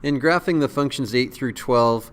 In graphing the functions 8 through 12,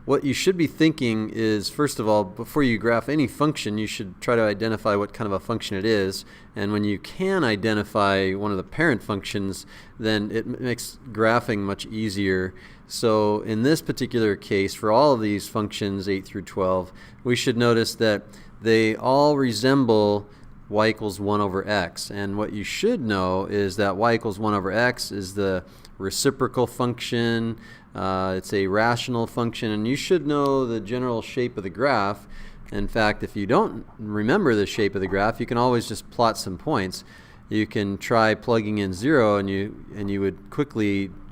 what you should be thinking is, first of all, before you graph any function, you should try to identify what kind of a function it is. And when you can identify one of the parent functions, then it makes graphing much easier. So in this particular case, for all of these functions 8 through 12, we should notice that they all resemble y equals 1 over x. And what you should know is that y equals 1 over x is the reciprocal function. It's a rational function, and you should know the general shape of the graph. In fact, if you don't remember the shape of the graph, you can always just plot some points. You can try plugging in 0, and you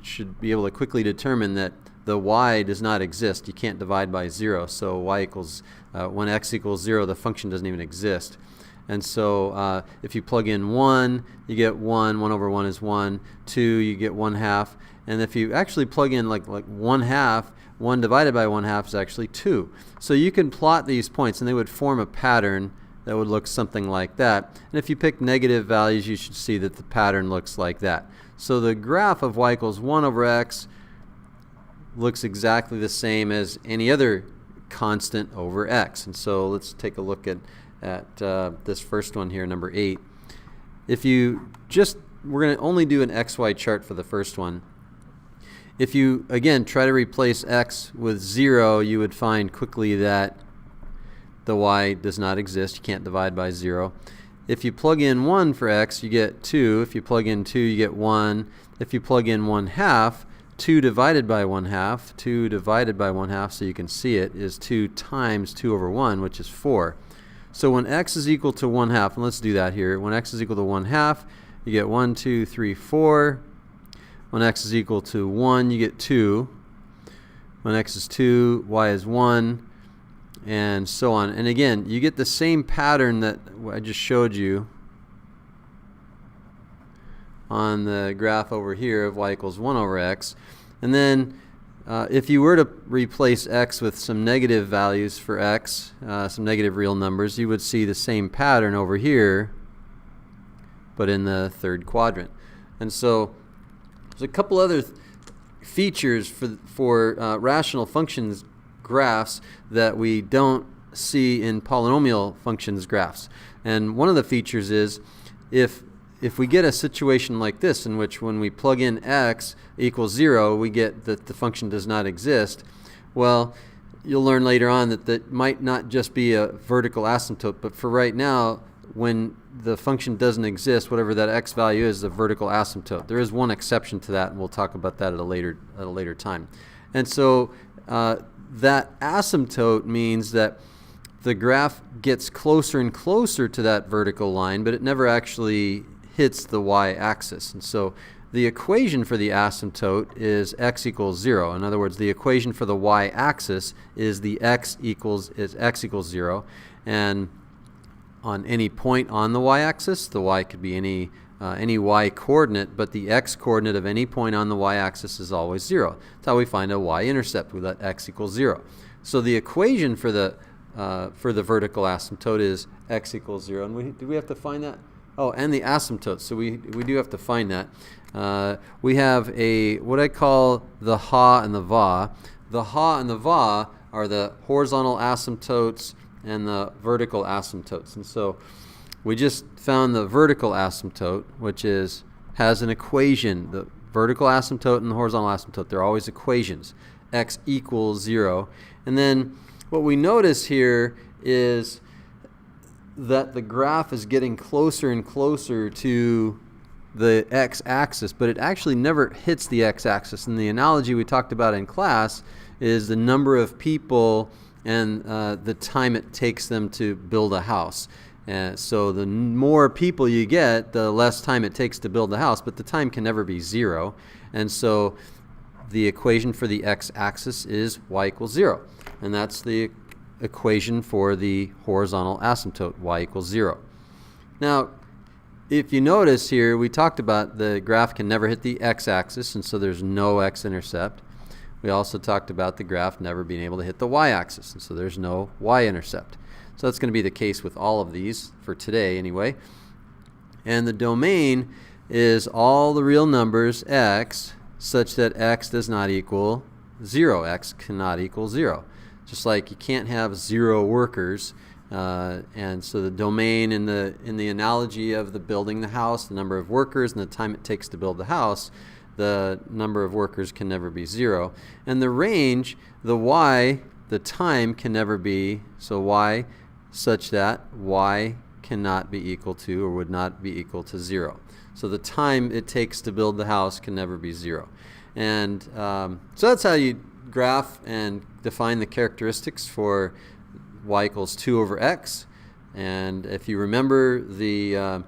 should be able to quickly determine that the y does not exist. You can't divide by 0. So when x equals 0, the function doesn't even exist. And so if you plug in 1, you get 1. 1 over 1 is 1. 2, you get 1/2. And if you actually plug in like 1/2, 1 divided by 1/2 is actually 2. So you can plot these points, and they would form a pattern that would look something like that. And if you pick negative values, you should see that the pattern looks like that. So the graph of y equals 1 over x looks exactly the same as any other constant over x. And so let's take a look at this first one here, number 8. We're going to only do an xy chart for the first one. If you, again, try to replace x with 0, you would find quickly that the y does not exist. You can't divide by 0. If you plug in 1 for x, you get 2. If you plug in 2, you get 1. If you plug in 1/2, 2 divided by 1/2, 2 divided by 1/2, so you can see it, is 2 times 2 over 1, which is 4. So when x is equal to 1/2, and let's do that here. When x is equal to 1/2, you get 1, 2, 3, 4. When x is equal to 1, you get 2. When x is 2, y is 1, and so on. And again, you get the same pattern that I just showed you on the graph over here of y equals 1 over x. And then if you were to replace x with some negative values for x, some negative real numbers, you would see the same pattern over here, but in the third quadrant. And so there's a couple other features for rational functions graphs that we don't see in polynomial functions graphs. And one of the features is if we get a situation like this, in which when we plug in x equals 0, we get that the function does not exist, well, you'll learn later on that might not just be a vertical asymptote, but for right now, when the function doesn't exist, whatever that x value is a vertical asymptote. There is one exception to that, and we'll talk about that at a later time. And so that asymptote means that the graph gets closer and closer to that vertical line, but it never actually hits the y-axis. And so the equation for the asymptote is x equals 0. In other words, the equation for the y-axis is x equals 0. And on any point on the y-axis, the y could be any y-coordinate, but the x-coordinate of any point on the y-axis is always 0. That's how we find a y-intercept. We let x equals 0. So the equation for the vertical asymptote is x equals 0. And do we have to find that? Oh, and the asymptote. So we do have to find that. We have what I call the ha and the va. The ha and the va are the horizontal asymptotes and the vertical asymptotes. And so we just found the vertical asymptote, which has an equation. The vertical asymptote and the horizontal asymptote, they're always equations. X equals 0. And then what we notice here is that the graph is getting closer and closer to the x-axis, but it actually never hits the x-axis. And the analogy we talked about in class is the number of people and the time it takes them to build a house. So the more people you get, the less time it takes to build a house, but the time can never be 0. And so the equation for the x-axis is y equals 0. And that's the equation for the horizontal asymptote, y equals 0. Now, if you notice here, we talked about the graph can never hit the x-axis, and so there's no x-intercept. We also talked about the graph never being able to hit the y-axis, and so there's no y-intercept. So that's going to be the case with all of these for today anyway. And the domain is all the real numbers x such that x does not equal 0. X cannot equal 0. Just like you can't have 0 workers. And so the domain in the analogy of the building the house, the number of workers and the time it takes to build the house, the number of workers can never be 0. And the range, the y, the time can never be, so y such that y cannot be equal to or would not be equal to 0. So the time it takes to build the house can never be 0. And so that's how you graph and define the characteristics for y equals 2 over x. And if you remember the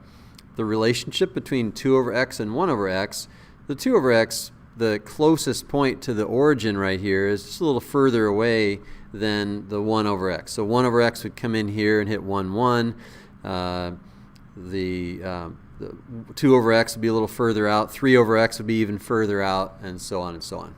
relationship between 2 over x and 1 over x, the 2 over x, the closest point to the origin right here, is just a little further away than the 1 over x. So 1 over x would come in here and hit 1, 1. The 2 over x would be a little further out. 3 over x would be even further out, and so on and so on.